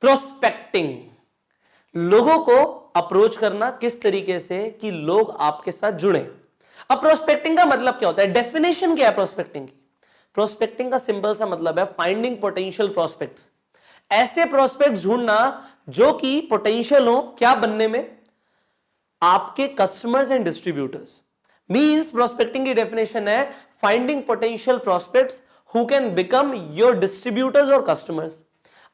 Prospecting, लोगों को approach करना किस तरीके से कि लोग आपके साथ जुड़े। अब प्रोस्पेक्टिंग का मतलब क्या होता है, डेफिनेशन क्या है प्रोस्पेक्टिंग की? प्रोस्पेक्टिंग का सिंपल सा मतलब है फाइंडिंग पोटेंशियल प्रोस्पेक्ट्स, ऐसे प्रोस्पेक्ट्स ढूंढना जो कि पोटेंशियल हो क्या बनने में, आपके customers and distributors. Means prospecting की डेफिनेशन है finding potential prospects who can become your distributors और कस्टमर्स।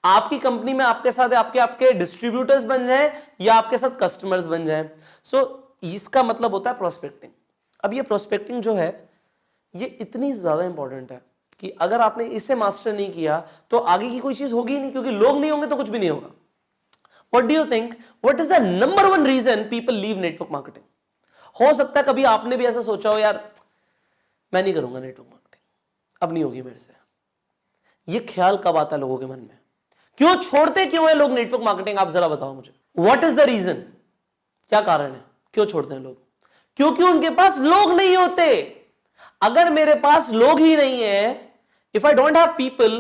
आपकी कंपनी में आपके साथ आपके आपके डिस्ट्रीब्यूटर्स बन जाएं या आपके साथ कस्टमर्स बन जाएं। सो इसका मतलब होता है प्रोस्पेक्टिंग। अब ये प्रोस्पेक्टिंग जो है ये इतनी ज्यादा इंपॉर्टेंट है कि अगर आपने इसे मास्टर नहीं किया तो आगे की कोई चीज होगी ही नहीं, क्योंकि लोग नहीं होंगे तो कुछ भी नहीं होगा। What do you think? What is the number one reason people leave network marketing? हो सकता है कभी आपने भी ऐसा सोचा हो, यार मैं नहीं करूंगा नेटवर्क मार्केटिंग, अब नहीं होगी मेरे से। ये ख्याल कब आता है लोगों के मन में? क्यों छोड़ते क्यों है लोग नेटवर्क मार्केटिंग? आप जरा बताओ मुझे, व्हाट इज द रीजन? क्या कारण है क्यों छोड़ते हैं लोग? क्योंकि उनके पास लोग नहीं होते। अगर मेरे पास लोग ही नहीं है, if I don't have people,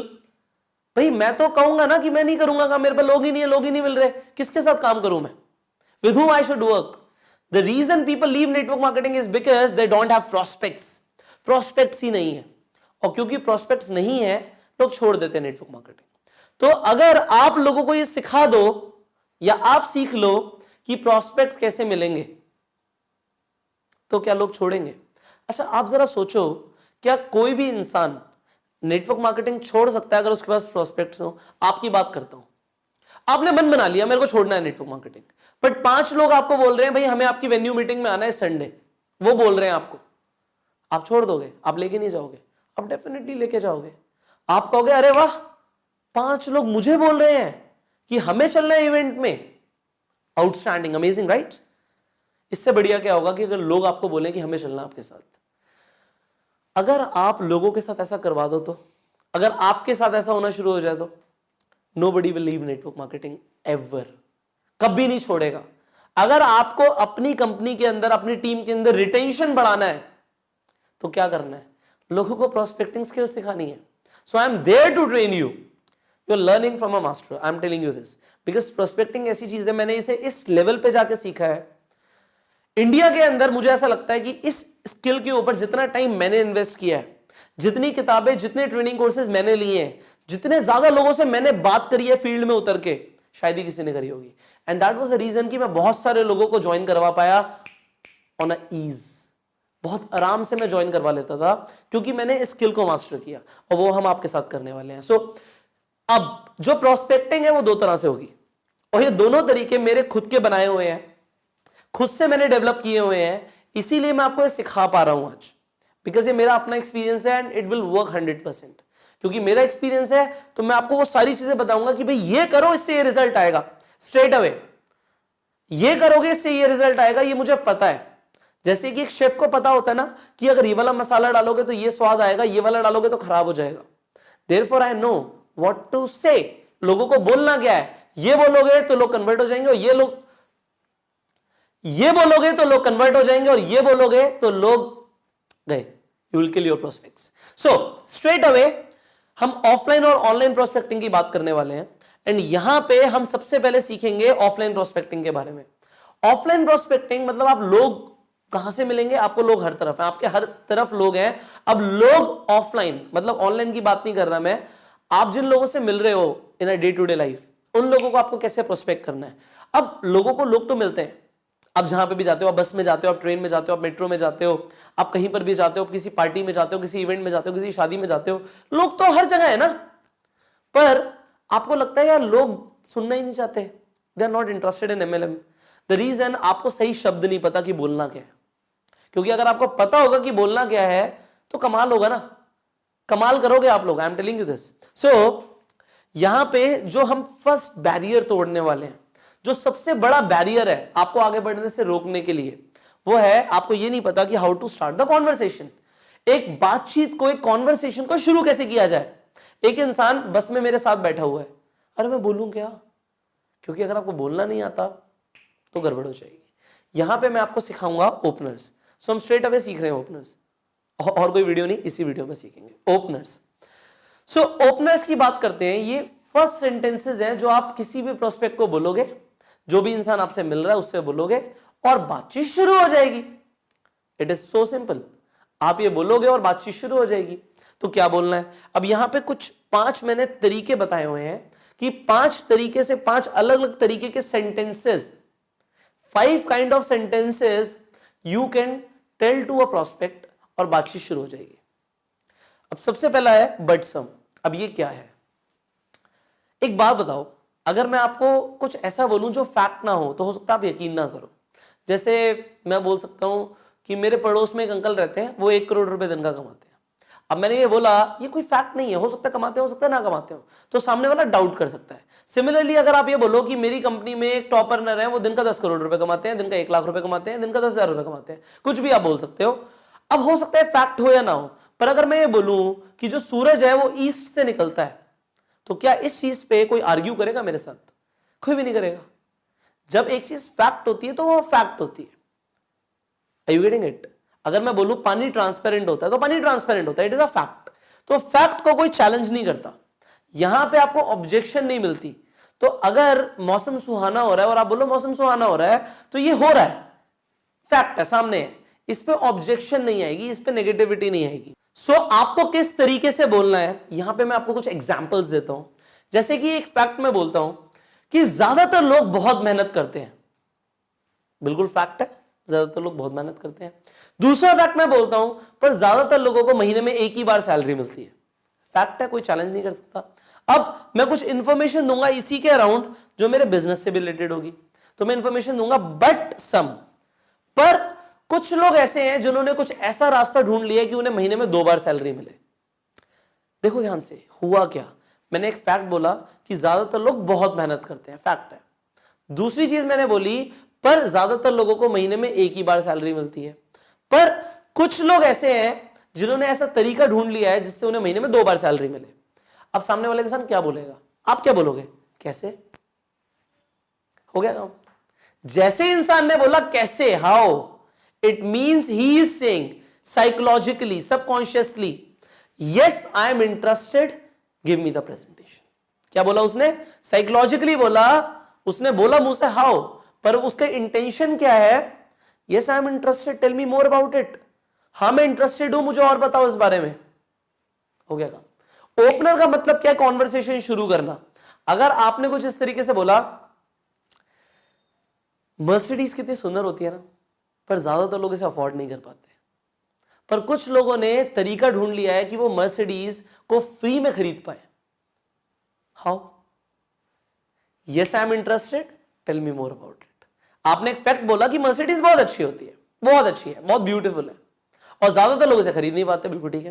भाई मैं तो कहूंगा ना कि मैं नहीं करूंगा, मेरे पास लोग ही नहीं है, लोग ही नहीं मिल रहे, किसके साथ काम करूं मैं? With whom I should work? The reason people leave network marketing is because they don't have prospects. Prospects ही नहीं है, और क्योंकि prospects नहीं है लोग छोड़ देते हैं नेटवर्क मार्केटिंग। तो अगर आप लोगों को ये सिखा दो या आप सीख लो कि prospects कैसे मिलेंगे, तो क्या लोग छोड़ेंगे? अच्छा आप जरा सोचो, क्या कोई भी इंसान नेटवर्क मार्केटिंग छोड़ सकता है अगर उसके पास प्रोस्पेक्ट्स हो? आपकी बात करता हूं, आपने मन बना लिया मेरे को छोड़ना है नेटवर्क मार्केटिंग, बट 5 लोग आपको बोल रहे हैं भाई हमें आपकी वेन्यू मीटिंग में आना है संडे, वो बोल रहे हैं आपको, आप छोड़ दोगे? आप लेके नहीं जाओगे? आप डेफिनेटली लेके जाओगे। आप कहोगे अरे वाह 5 लोग मुझे बोल रहे हैं कि हमें चलना है इवेंट में, आउटस्टैंडिंग, अमेजिंग, राइट? इससे बढ़िया क्या होगा कि अगर लोग आपको बोले कि हमें चलना आपके साथ। अगर आप लोगों के साथ ऐसा करवा दो, तो अगर आपके साथ ऐसा होना शुरू हो जाए तो nobody will leave network marketing ever, कभी नहीं छोड़ेगा। अगर आपको अपनी कंपनी के अंदर, अपनी टीम के अंदर रिटेंशन बढ़ाना है तो क्या करना है? लोगों को प्रोस्पेक्टिंग स्किल सिखानी है। So I am there to train you, you are learning from a master, I am telling you this because prospecting ऐसी चीज है, मैंने इसे इस लेवल पे जाके सीखा है इंडिया के अंदर। मुझे ऐसा लगता है कि इस स्किल के ऊपर जितना टाइम मैंने इन्वेस्ट किया है, जितनी किताबें, जितने ट्रेनिंग कोर्सेज मैंने लिए हैं, जितने ज्यादा लोगों से मैंने बात करी है फील्ड में उतर के, शायद ही किसी ने करी होगी। And that was the reason कि मैं बहुत सारे लोगों को ज्वाइन करवा पाया ऑन अ ईज। बहुत आराम से मैं ज्वाइन करवा लेता था क्योंकि मैंने इस स्किल को मास्टर किया, और वो हम आपके साथ करने वाले हैं। सो अब जो प्रोस्पेक्टिंग है वो 2 तरह से होगी, और ये दोनों तरीके मेरे खुद के बनाए हुए हैं, खुद से मैंने डेवलप किए हुए हैं, इसीलिए मैं आपको ये सिखा पा रहा हूं आज, बिकॉज ये मेरा अपना एक्सपीरियंस है एंड इट विल वर्क 100%। क्योंकि मेरा एक्सपीरियंस है तो मैं आपको वो सारी चीजें बताऊंगा कि भाई ये करो इससे ये रिजल्ट आएगा स्ट्रेट अवे, ये करोगे इससे ये रिजल्ट आएगा, ये मुझे पता है। जैसे कि एक शेफ को पता होता है ना कि अगर ये वाला मसाला डालोगे तो ये स्वाद आएगा, ये वाला डालोगे तो खराब हो जाएगा। Therefore I know what to say. लोगों को बोलना क्या है, ये बोलोगे तो लोग कन्वर्ट हो जाएंगे, और ये बोलोगे तो लोग कन्वर्ट हो जाएंगे, और ये बोलोगे तो लोग गए, you will kill your prospects. So straight away हम ऑफलाइन और ऑनलाइन प्रोस्पेक्टिंग की बात करने वाले हैं, एंड यहां पे हम सबसे पहले सीखेंगे ऑफलाइन प्रोस्पेक्टिंग के बारे में। ऑफलाइन प्रोस्पेक्टिंग मतलब आप लोग कहां से मिलेंगे? आपको लोग हर तरफ है, आपके हर तरफ लोग हैं। अब लोग ऑफलाइन मतलब ऑनलाइन की बात नहीं कर रहा मैं, आप जिन लोगों से मिल रहे हो in a day to day life, उन लोगों को आपको कैसे प्रोस्पेक्ट करना है। अब लोगों को लोग तो मिलते हैं, आप जहां पे भी जाते हो, आप बस में जाते हो, आप ट्रेन में जाते हो, आप मेट्रो में जाते हो, आप कहीं पर भी जाते हो, किसी पार्टी में जाते हो, किसी इवेंट में जाते हो, किसी शादी में जाते हो, लोग तो हर जगह है ना। पर आपको लगता है यार लोग सुनना ही नहीं चाहते, they are not interested in MLM. The reason आपको सही शब्द नहीं पता कि बोलना क्या है। क्योंकि अगर आपको पता होगा कि बोलना क्या है तो कमाल होगा ना, कमाल करोगे आप लोग, I am telling you this. So यहां पे जो हम फर्स्ट बैरियर तोड़ने वाले हैं, जो सबसे बड़ा बैरियर है आपको आगे बढ़ने से रोकने के लिए, वो है आपको ये नहीं पता कि how to start the conversation. एक बातचीत को, एक कॉन्वर्सेशन को शुरू कैसे किया जाए। एक इंसान बस में मेरे साथ बैठा हुआ है, अरे मैं बोलूं क्या? क्योंकि अगर आपको बोलना नहीं आता तो गड़बड़ हो जाएगी। यहां पे मैं आपको सिखाऊंगा ओपनर्स। सो हम स्ट्रेट अवे सीख रहे हैं ओपनर्स, और कोई वीडियो नहीं, इसी वीडियो में सीखेंगे ओपनर्स। सो ओपनर्स की बात करते हैं। ये फर्स्ट सेंटेंसेस हैं जो आप किसी भी प्रोस्पेक्ट को बोलोगे, जो भी इंसान आपसे मिल रहा है उससे बोलोगे और बातचीत शुरू हो जाएगी। It is so simple. आप ये बोलोगे और बातचीत शुरू हो जाएगी। तो क्या बोलना है? अब यहां पे कुछ 5 मैंने तरीके बताए हुए हैं कि 5 तरीके से 5 अलग अलग तरीके के sentences, 5 kind of sentences you can tell to a prospect और बातचीत शुरू हो जाएगी। अब सबसे पहला है बट सम। अब ये क्या है? एक बात बताओ, अगर मैं आपको कुछ ऐसा बोलूं जो फैक्ट ना हो तो हो सकता है आप यकीन ना करो। जैसे मैं बोल सकता हूं कि मेरे पड़ोस में एक अंकल रहते हैं, वो 1 करोड़ रुपए दिन का कमाते हैं। अब मैंने ये बोला, ये कोई फैक्ट नहीं है, हो सकता है कमाते हो सकता है ना कमाते हो, तो सामने वाला डाउट कर सकता है। सिमिलरली अगर आप ये बोलो कि मेरी कंपनी में एक टॉप अर्नर है, वो दिन का 10 करोड़ रुपए कमाते हैं, दिन का 1 लाख रुपए कमाते हैं, दिन का 10,000 रुपए कमाते हैं, कुछ भी आप बोल सकते हो। अब हो सकता है फैक्ट हो या ना हो, पर अगर मैं ये बोलूं कि जो सूरज है वो ईस्ट से निकलता है, तो क्या इस चीज पे कोई आर्ग्यू करेगा मेरे साथ? कोई भी नहीं करेगा। जब एक चीज फैक्ट होती है तो वो फैक्ट होती है। Are you getting it? अगर मैं बोलूं पानी ट्रांसपेरेंट होता है तो पानी ट्रांसपेरेंट होता है, इट इज अ फैक्ट। तो फैक्ट को कोई चैलेंज नहीं करता, यहां पे आपको ऑब्जेक्शन नहीं मिलती। तो अगर मौसम सुहाना हो रहा है और आप बोलो मौसम सुहाना हो रहा है, तो ये हो रहा है, फैक्ट है, सामने है, इस पे ऑब्जेक्शन नहीं आएगी, इस पे नेगेटिविटी नहीं आएगी। सो आपको किस तरीके से बोलना है, यहां पे मैं आपको कुछ एग्जांपल्स देता हूं। जैसे कि एक फैक्ट मैं बोलता हूं कि ज्यादातर लोग बहुत मेहनत करते हैं, बिल्कुल फैक्ट है, ज्यादातर लोग बहुत मेहनत करते हैं। दूसरा फैक्ट मैं बोलता हूं, पर ज्यादातर लोगों को महीने में एक ही बार सैलरी मिलती है, फैक्ट है, कोई चैलेंज नहीं कर सकता। अब मैं कुछ इंफॉर्मेशन दूंगा इसी के अराउंड जो मेरे बिजनेस से भी रिलेटेड होगी, तो मैं इंफॉर्मेशन दूंगा बट सम। पर कुछ लोग ऐसे हैं जिन्होंने कुछ ऐसा रास्ता ढूंढ लिया कि उन्हें महीने में 2 बार सैलरी मिले। देखो ध्यान से, हुआ क्या? मैंने एक फैक्ट बोला कि ज्यादातर लोग बहुत मेहनत करते हैं, फैक्ट है। दूसरी चीज मैंने बोली, पर ज्यादातर लोगों को महीने में एक ही बार सैलरी मिलती है। पर कुछ लोग ऐसे हैं जिन्होंने ऐसा तरीका ढूंढ लिया है जिससे उन्हें महीने में 2 बार सैलरी मिले। अब सामने वाला इंसान क्या बोलेगा? आप क्या बोलोगे? कैसे? हो गया काम। जैसे इंसान ने बोला कैसे, how, it means he is saying psychologically, subconsciously, yes I am interested, give me the presentation. क्या बोला उसने? साइकोलॉजिकली बोला, उसने बोला मुंह से हाउ, पर उसका इंटेंशन क्या है? Yes I am interested, tell me more about it. हाँ मैं इंटरेस्टेड हूं, मुझे और बताओ इस बारे में। हो गया काम। ओपनर का मतलब क्या है? कॉन्वर्सेशन शुरू करना। अगर आपने कुछ इस तरीके से बोला, मर्सिडीज कितनी सुंदर होती है ना, पर ज्यादातर लोग इसे अफोर्ड नहीं कर पाते, पर कुछ लोगों ने तरीका ढूंढ लिया है कि वो मर्सिडीज को फ्री में खरीद पाए। How? Yes I am interested, tell me more about it. आपने एक फैक्ट बोला कि मर्सिडीज बहुत अच्छी होती है, बहुत अच्छी है, बहुत ब्यूटीफुल है, और ज्यादातर लोग इसे खरीद नहीं पाते, बिल्कुल ठीक है।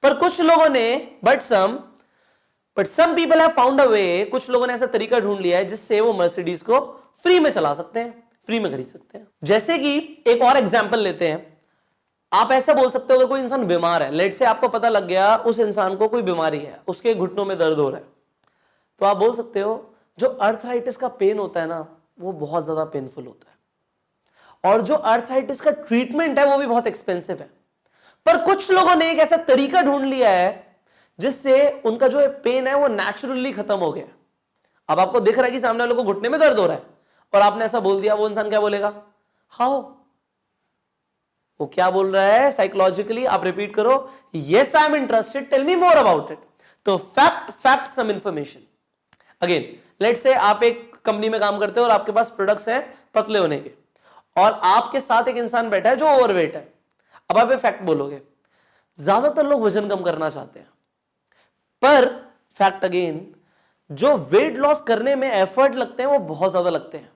पर कुछ लोगों ने but some people have found a way, कुछ लोगों ने ऐसा तरीका ढूंढ लिया है जिससे वो मर्सिडीज को फ्री में चला सकते हैं, फ्री में खरीद सकते हैं। जैसे कि एक और एग्जांपल लेते हैं। आप ऐसा बोल सकते हो, अगर कोई इंसान बीमार है, लेट से आपको पता लग गया उस इंसान को कोई बीमारी है, उसके घुटनों में दर्द हो रहा है, तो आप बोल सकते हो जो अर्थराइटिस का पेन होता है ना, वो बहुत ज्यादा पेनफुल होता है, और जो अर्थराइटिस का ट्रीटमेंट है वो भी बहुत एक्सपेंसिव है। पर कुछ लोगों ने एक ऐसा तरीका ढूंढ लिया है जिससे उनका जो पेन है वो नेचुरली खत्म हो गया। अब आपको दिख रहा है कि सामने वाले को घुटने में दर्द हो रहा है, और आपने ऐसा बोल दिया, वो इंसान क्या बोलेगा? हाउ? वो क्या बोल रहा है साइकोलॉजिकली? आप रिपीट करो, yes I am interested, tell me more about it. तो fact some information. Again let's say आप एक कंपनी में काम करते हो और आपके पास प्रोडक्ट्स हैं पतले होने के, और आपके साथ एक इंसान बैठा है जो ओवरवेट है। अब आप ये फैक्ट बोलोगे, ज्यादातर लोग वजन कम करना चाहते हैं, पर फैक्ट अगेन, जो वेट लॉस करने में एफर्ट लगते हैं वो बहुत ज्यादा लगते हैं,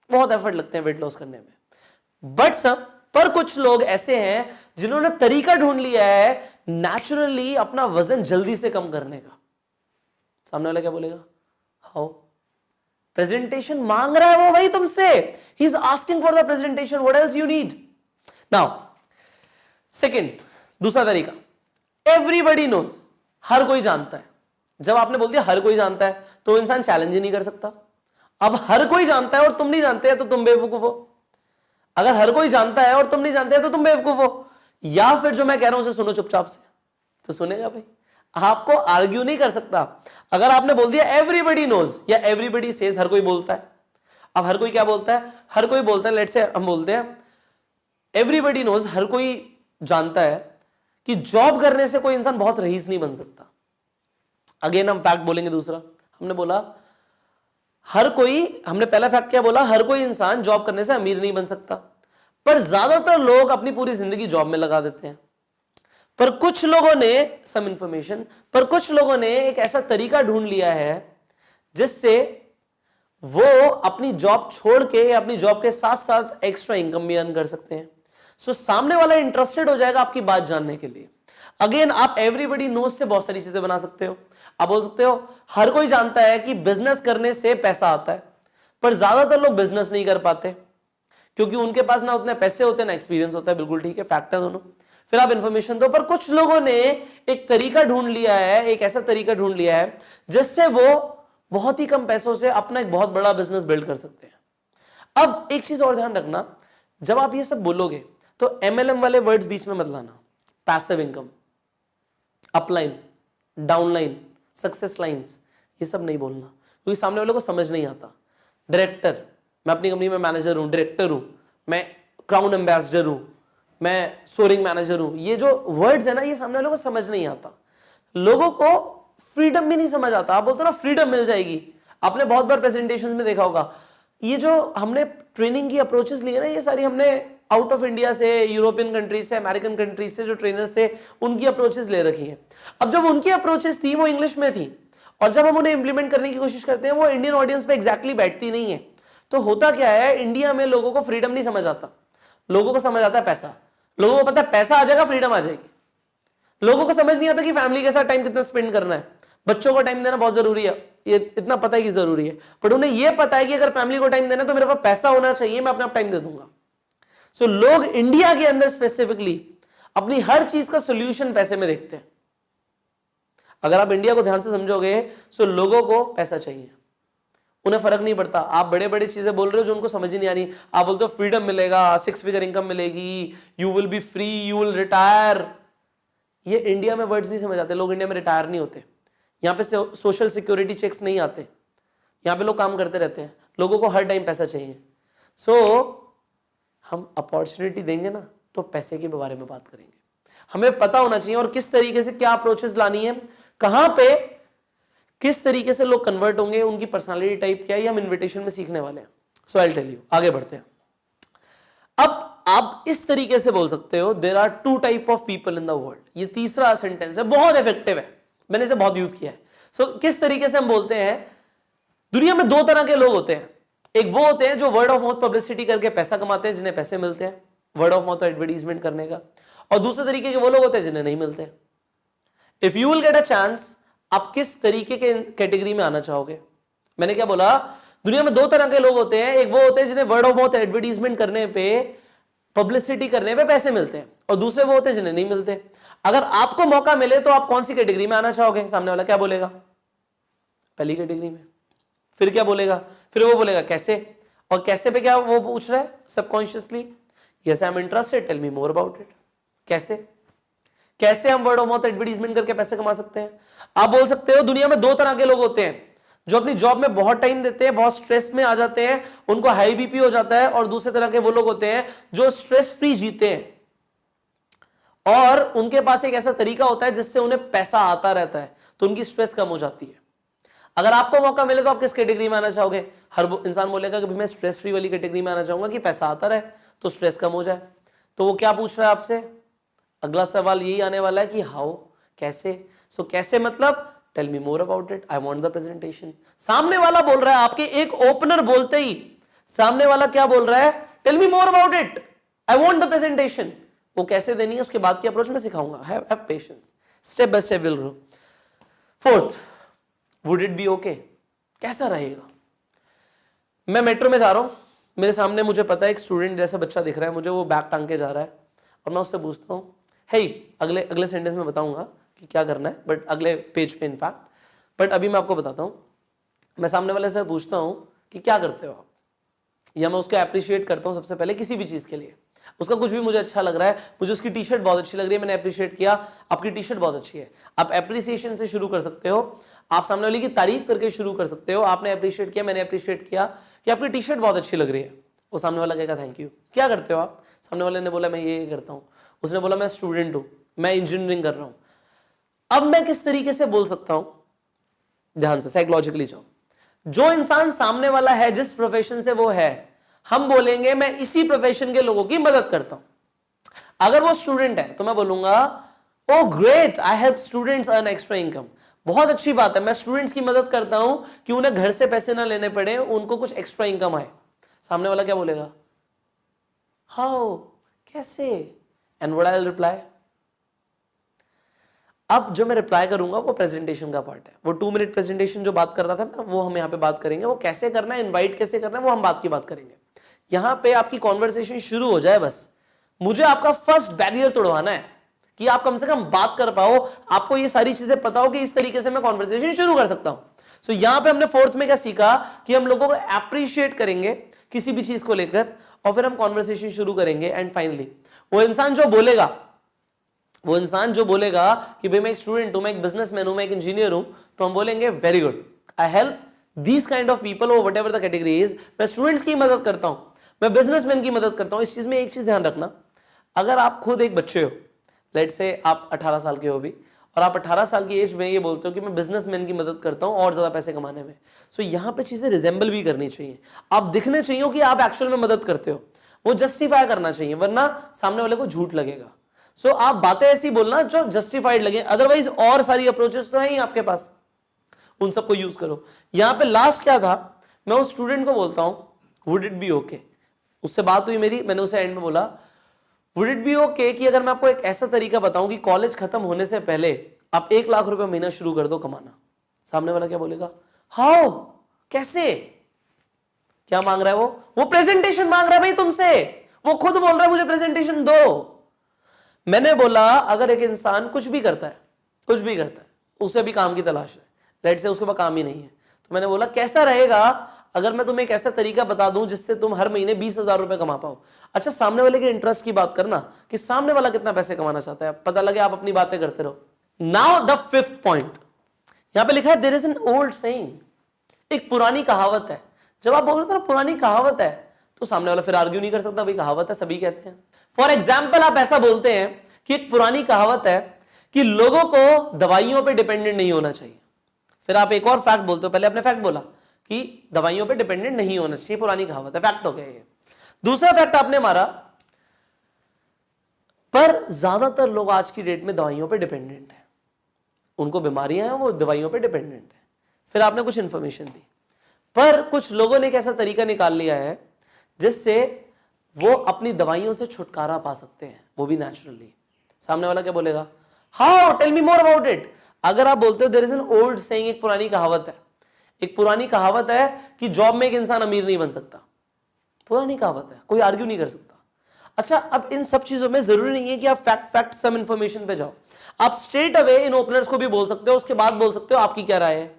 बहुत एफर्ट लगते हैं वेट लॉस करने में। बट सब, पर कुछ लोग ऐसे हैं जिन्होंने तरीका ढूंढ लिया है नेचुरली अपना वजन जल्दी से कम करने का। सामने वाला क्या बोलेगा? हाउ? प्रेजेंटेशन मांग रहा है वो भाई तुमसे, he is asking for the presentation, what else you need. Now second, दूसरा तरीका, एवरीबॉडी नोज, हर कोई जानता है। जब आपने बोल दिया हर कोई जानता है, तो इंसान चैलेंज ही नहीं कर सकता। अब हर कोई जानता है और तुम नहीं जानते हैं तो तुम बेवकूफ हो। अगर हर कोई जानता है और तुम नहीं जानते हैं तो तुम बेवकूफ हो। या फिर जो मैं कह रहा हूं उसे सुनो चुपचाप से, तो सुनेगा भाई। आपको आर्ग्यू नहीं कर सकता। अगर आपने बोल दिया एवरीबडी नोज या एवरीबडी सेज, हर कोई बोलता है। अब हर कोई क्या बोलता है? हर कोई बोलता है, लेट्स से हम बोलते हैं एवरीबडी नोज, हर कोई जानता है कि जॉब करने से कोई इंसान बहुत रईस नहीं बन सकता। अगेन हम फैक्ट बोलेंगे दूसरा। हमने बोला हर कोई, हमने पहला फैक्ट क्या बोला? हर कोई इंसान जॉब करने से अमीर नहीं बन सकता, पर ज्यादातर लोग अपनी पूरी जिंदगी जॉब में लगा देते हैं। पर कुछ लोगों ने सम इंफॉर्मेशन, पर कुछ लोगों ने एक ऐसा तरीका ढूंढ लिया है जिससे वो अपनी जॉब छोड़ के, अपनी जॉब के साथ साथ एक्स्ट्रा इनकम भी अर्न कर सकते हैं। सो सामने वाला इंटरेस्टेड हो जाएगा आपकी बात जानने के लिए। अगेन आप एवरीबडी नोज से बहुत सारी चीजें बना सकते हो। आप बोल सकते हो हर कोई जानता है कि बिजनेस करने से पैसा आता है, पर ज्यादातर लोग बिजनेस नहीं कर पाते क्योंकि उनके पास ना उतने पैसे होते ना एक्सपीरियंस होता है। बिल्कुल ठीक है, फैक्ट है दोनों। फिर आप इंफॉर्मेशन दो, पर कुछ लोगों ने एक तरीका ढूंढ लिया है, एक ऐसा तरीका ढूंढ लिया है जिससे वो बहुत ही कम पैसों से अपना एक बहुत बड़ा बिजनेस बिल्ड कर सकते हैं। अब एक चीज और ध्यान रखना, जब आप ये सब बोलोगे तो एमएलएम वाले वर्ड्स बीच में मत लाना। Passive income, upline, downline, success lines, ये सब नहीं बोलना क्योंकि सामने वाले को समझ नहीं आता। डायरेक्टर, मैं अपनी कंपनी में मैनेजर हूं, डायरेक्टर हूं, मैं क्राउन एम्बेसडर हूं, मैं सोरिंग मैनेजर हूं, ये जो वर्ड्स है ना, ये सामने वालों को समझ नहीं आता। लोगों को फ्रीडम भी नहीं समझ आता। आप बोलते हो ना फ्रीडम मिल जाएगी, आपने बहुत बार प्रेजेंटेशंस में देखा होगा, ये जो हमने ट्रेनिंग की अप्रोचेस ली है ना, ये सारी हमने आउट ऑफ इंडिया से, यूरोपियन कंट्रीज से, अमेरिकन कंट्रीज से जो ट्रेनर्स थे उनकी अप्रोचेस ले रखी है। अब जब उनकी अप्रोचेस थी वो इंग्लिश में थी, और जब हम उन्हें इंप्लीमेंट करने की कोशिश करते हैं वो इंडियन ऑडियंस पे एग्जैक्टली बैठती नहीं है। तो होता क्या है, इंडिया में लोगों को फ्रीडम नहीं समझ आता, लोगों को समझ आता है पैसा। लोगों को पता है पैसा आ जाएगा फ्रीडम आ जाएगी। लोगों को समझ नहीं आता कि फैमिली के साथ टाइम कितना स्पेंड करना है, बच्चों को टाइम देना बहुत जरूरी है, ये इतना पता है कि जरूरी है, पर उन्हें यह पता है कि अगर फैमिली को टाइम देना है तो मेरे पास पैसा होना चाहिए, मैं अपने आप टाइम दे दूंगा। सो लोग इंडिया के अंदर स्पेसिफिकली अपनी हर चीज का सोल्यूशन पैसे में देखते हैं। अगर आप इंडिया को ध्यान से समझोगे सो लोगों को पैसा चाहिए, उन्हें फर्क नहीं पड़ता। आप बड़े बड़े चीजें बोल रहे हो जो उनको समझ ही नहीं आ रही। आप बोलते हो फ्रीडम मिलेगा, 6 फिगर इनकम मिलेगी, you will be free, you will retire. ये इंडिया में वर्ड्स नहीं समझ आते। लोग इंडिया में रिटायर नहीं होते, यहाँ पे सोशल सिक्योरिटी चेक्स नहीं आते, यहाँ पे लोग काम करते रहते हैं, लोगों को हर टाइम पैसा चाहिए। सो हम अपॉर्चुनिटी देंगे ना तो पैसे के बारे में बात करेंगे। हमें पता होना चाहिए और किस तरीके से क्या अप्रोचेस लानी है, कहां पे किस तरीके से लोग कन्वर्ट होंगे, उनकी पर्सनालिटी टाइप क्या है, ये हम इनविटेशन में सीखने वाले हैं। सो आई विल टेल यू। आगे बढ़ते हैं। अब आप इस तरीके से बोल सकते हो, there are 2 type of people in the world. ये तीसरा सेंटेंस है, बहुत इफेक्टिव है, मैंने इसे बहुत यूज किया है। सो किस तरीके से हम बोलते हैं, दुनिया में 2 तरह के लोग होते हैं। एक वो होते हैं जो वर्ड ऑफ माउथ पब्लिसिटी करके पैसा कमाते हैं, जिन्हें पैसे मिलते हैं वर्ड ऑफ माउथ एडवर्टीजमेंट करने का, और दूसरे तरीके के वो लोग होते हैं जिन्हें नहीं मिलते। If you will get a chance, आप किस तरीके के कैटेगरी में आना चाहोगे? मैंने क्या बोला, दुनिया में 2 तरह के लोग होते हैं। एक वो होते हैं जिन्हें वर्ड ऑफ माउथ एडवर्टीजमेंट करने पे, पब्लिसिटी करने पे पैसे मिलते हैं, और दूसरे वो होते हैं जिन्हें नहीं मिलते। अगर आपको मौका मिले तो आप कौन सी कैटेगरी में आना चाहोगे? सामने वाला क्या बोलेगा? पहली कैटेगरी में। फिर क्या बोलेगा? फिर वो बोलेगा कैसे, और कैसे पे क्या वो पूछ रहा है subconsciously, yes I am interested, tell me more about it. कैसे कैसे हम वर्ड ऑफ माउथ एडवर्टीजमेंट करके पैसे कमा सकते हैं? आप बोल सकते हो दुनिया में 2 तरह के लोग होते हैं, जो अपनी जॉब में बहुत टाइम देते हैं, बहुत स्ट्रेस में आ जाते हैं, उनको हाई बीपी हो जाता है, और दूसरे तरह के वो लोग होते हैं जो स्ट्रेस फ्री जीते हैं और उनके पास एक ऐसा तरीका होता है जिससे उन्हें पैसा आता रहता है, तो उनकी स्ट्रेस कम हो जाती है। अगर आपको मौका मिले तो आप किस कैटेगरी में आना चाहोगे? हर इंसान बोलेगा कि मैं स्ट्रेस फ्री वाली कैटेगरी में आना चाहूंगा कि पैसा आता रहे तो स्ट्रेस कम हो जाए। तो वो क्या पूछ रहा है आपसे? अगला सवाल यही आने वाला है कि हाउ, कैसे। सो कैसे मतलब tell me more about it, I want the presentation. सामने वाला बोल रहा है, आपके एक ओपनर बोलते ही सामने वाला क्या बोल रहा है? Tell me more about it, I want the presentation. वो कैसे देनी है उसके बाद की अप्रोच में सिखाऊंगा। Have patience, step by step will grow. 4th, would it be okay? कैसा रहेगा? मैं मेट्रो में जा रहा हूं, मेरे सामने मुझे पता है एक स्टूडेंट जैसा बच्चा दिख रहा है मुझे, वो बैग टांग के जा रहा है, और मैं उससे पूछता हूं, हे, अगले सेंटेंस में बताऊंगा कि क्या करना है, बट अगले पेज पे इनफैक्ट, बट अभी मैं आपको बताता हूं। मैं सामने वाले से पूछता हूं कि क्या करते हो आप, या मैं उसको अप्रिशिएट करता हूं सबसे पहले किसी भी चीज के लिए। उसका कुछ भी मुझे अच्छा लग रहा है, मुझे उसकी टी शर्ट बहुत अच्छी लग रही है, मैंने अप्रिशिएट किया, आपकी टी शर्ट बहुत अच्छी है। आप एप्रिसिएशन से शुरू कर सकते हो, आप सामने वाले की तारीफ करके शुरू कर सकते हो। आपने अप्रिशिएट किया, मैंने अप्रिशिएट किया कि आपकी टी शर्ट बहुत अच्छी लग रही है, वो सामने वाला कहेगा थैंक यू। क्या करते हो आप? सामने वाले ने बोला मैं ये करता हूं, उसने बोला मैं स्टूडेंट हूं, मैं इंजीनियरिंग कर रहा हूं। अब मैं किस तरीके से बोल सकता हूं, ध्यान से साइकोलॉजिकली जाओ। जो इंसान सामने वाला है, जिस प्रोफेशन से वो है, हम बोलेंगे मैं इसी प्रोफेशन के लोगों की मदद करता हूं। अगर वो स्टूडेंट है तो मैं बोलूंगा oh great, I help students earn extra income. बहुत अच्छी बात है, मैं स्टूडेंट्स की मदद करता हूं कि उन्हें घर से पैसे ना लेने पड़े, उनको कुछ एक्स्ट्रा इनकम आए। सामने वाला क्या बोलेगा? हाउ, कैसे? And what I will reply? अब जो मैं रिप्लाई करूंगा वो प्रेजेंटेशन का पार्ट है। वो 2 मिनट प्रेजेंटेशन जो बात कर रहा था मैं, वो हम यहाँ पे बात करेंगे। वो कैसे करना है, इनवाइट कैसे करना है, वो हम बात की बात करेंगे। यहां पे आपकी कॉन्वर्सेशन शुरू हो जाए, बस मुझे आपका फर्स्ट बैरियर तोड़वाना है कि आप कम से कम बात कर पाओ, आपको ये सारी चीजें पता हो कि इस तरीके से मैं कॉन्वर्सेशन शुरू कर सकता हूं। सो यहां पे हमने फोर्थ में क्या सीखा कि हम लोगों को अप्रिशिएट करेंगे किसी भी चीज को लेकर, और फिर हम कॉन्वर्सेशन शुरू करेंगे। एंड फाइनली वो इंसान जो बोलेगा कि भाई मैं एक स्टूडेंट हूं, मैं एक बिजनेसमैन हूं, मैं एक इंजीनियर हूं, तो हम बोलेंगे very good, I help these kind of people और whatever the category is. मैं स्टूडेंट्स की मदद करता हूं, मैं बिजनेसमैन की मदद करता हूं। इस चीज में एक चीज ध्यान रखना, अगर आप खुद एक बच्चे हो, लेट से आप 18 साल के हो भी, और आप 18 साल की एज में ये बोलते हो कि मैं बिजनेसमैन की मदद करता हूं और ज्यादा पैसे कमाने में, सो यहां पे चीजें रिजेंबल भी करनी चाहिए। आप दिखने चाहिए कि आप एक्चुअल में मदद करते हो, वो जस्टिफाई करना चाहिए, वरना सामने वाले को झूठ लगेगा। सो आप बातें ऐसी बोलना जो जस्टिफाइड लगे, अदरवाइज और सारी अप्रोचेस तो है ही आपके पास, उन सबको यूज करो। यहां पे लास्ट क्या था, मैं उस स्टूडेंट को बोलता हूं वुड इट बी ओके, उससे बात हुई मेरी, मैंने उसे एंड में बोला वुड इट बी ओके कि अगर मैं आपको एक ऐसा तरीका बताऊं कि कॉलेज खत्म होने से पहले आप 1 लाख रुपए महीना शुरू कर दो कमाना। सामने वाला क्या बोलेगा? हाउ, कैसे? क्या मांग रहा है वो प्रेजेंटेशन मांग रहा है भाई तुमसे, वो खुद बोल रहा है मुझे प्रेजेंटेशन दो। मैंने बोला अगर एक इंसान कुछ भी करता है, उसे भी काम की तलाश है, लेट से उसके पास काम ही नहीं है, तो मैंने बोला कैसा रहेगा अगर मैं तुम्हें एक ऐसा तरीका बता दूं जिससे तुम हर महीने 20,000 रुपए कमा पाओ। अच्छा, सामने वाले के इंटरेस्ट की बात करना कि सामने वाला कितना पैसे कमाना चाहता है, पता लगे आप अपनी बातें करते रहो। नाउ द 5th पॉइंट, यहां पे लिखा है there is an old saying, एक पुरानी कहावत है। जब आप बोल रहे थे ना पुरानी कहावत है, तो सामने वाला फिर आर्ग्यू नहीं कर सकता, भाई कहावत है, सभी कहते हैं। फॉर एग्जाम्पल आप ऐसा बोलते हैं कि एक पुरानी कहावत है कि लोगों को दवाइयों पे डिपेंडेंट नहीं होना चाहिए। फिर आप एक और फैक्ट बोलते हो, पहले आपने फैक्ट बोला कि दवाइयों पे डिपेंडेंट नहीं होना चाहिए, पुरानी कहावत है, फैक्ट हो गया ये। दूसरा फैक्ट आपने मारा, पर ज्यादातर लोग आज की डेट में दवाइयों पे डिपेंडेंट है, उनको बीमारियां हैं, वो दवाइयों पे डिपेंडेंट है। फिर आपने कुछ इंफॉर्मेशन दी, पर कुछ लोगों ने एक ऐसा तरीका निकाल लिया है जिससे वो अपनी दवाइयों से छुटकारा पा सकते हैं, वो भी नेचुरली। सामने वाला क्या बोलेगा? How, tell me more about it. अगर आप बोलते हो there is an old saying, एक पुरानी कहावत है, एक पुरानी कहावत है कि जॉब में एक इंसान अमीर नहीं बन सकता, पुरानी कहावत है, कोई आर्ग्यू नहीं कर सकता। अच्छा, अब इन सब चीजों में जरूरी नहीं है कि आप फैक्ट सम इंफॉर्मेशन पे जाओ, आप स्ट्रेट अवे इन ओपनर्स को भी बोल सकते हो, उसके बाद बोल सकते हो आपकी क्या राय है।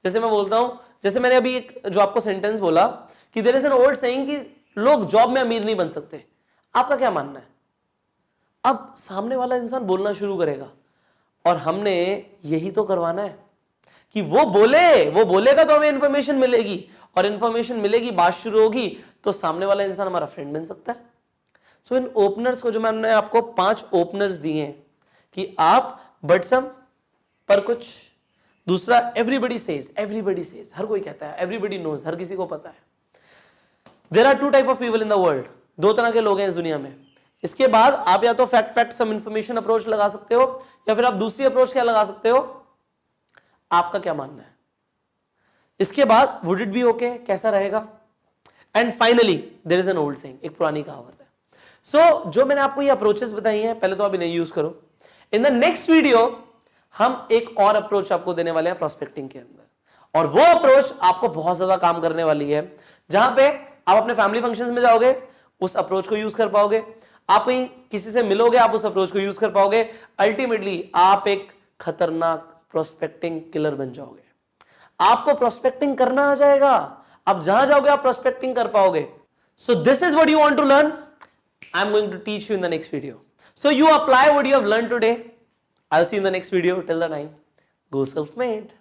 जैसे मैं बोलता हूं, जैसे मैंने अभी एक जो आपको सेंटेंस बोला कि there is an old saying कि लोग जॉब में अमीर नहीं बन सकते, आपका क्या मानना है? अब सामने वाला इंसान बोलना शुरू करेगा, और हमने यही तो करवाना है कि वो बोलेगा तो हमें इंफॉर्मेशन मिलेगी, और इंफॉर्मेशन मिलेगी, बात शुरू होगी, तो सामने वाला इंसान हमारा फ्रेंड बन सकता है। सो इन ओपनर्स को, जो मैंने आपको 5 ओपनर्स दिए हैं कि आप बटसम पर कुछ, दूसरा एवरीबडी सेज, हर कोई कहता है, एवरीबडी नोज, हर किसी को पता है। There are 2 type of people in the world, 2 तरह के लोग हैं इस दुनिया में। इसके बाद आप या तो फैक्ट सम इंफॉर्मेशन अप्रोच लगा सकते हो, या फिर आप दूसरी अप्रोच क्या लगा सकते हो, आपका क्या मानना है। इसके बाद वुड इट बी ओके, कैसा रहेगा, and finally there is an old saying, एक पुरानी कहावत है। सो जो मैंने आपको ये अप्रोचेस बताई हैं, पहले तो आप इन्हें यूज करो। इन द नेक्स्ट वीडियो हम एक और अप्रोच आपको देने वाले हैं प्रोस्पेक्टिंग के अंदर, और वो अप्रोच आपको बहुत ज्यादा काम करने वाली है, जहां पे आप अपने फैमिली फंक्शंस में जाओगे, उस अप्रोच को यूज कर पाओगे, आप कहीं किसी से मिलोगे, आप उस अप्रोच को यूज कर पाओगे, अल्टीमेटली आप एक खतरनाक प्रोस्पेक्टिंग किलर बन जाओगे। आपको प्रोस्पेक्टिंग करना आ जाएगा, आप जहां जाओगे आप प्रोस्पेक्टिंग कर पाओगे। So this is what you want to learn. I'm going to teach you in the next video. So you apply what you have learned today. I'll see you in the next video. Till the time, go self-made.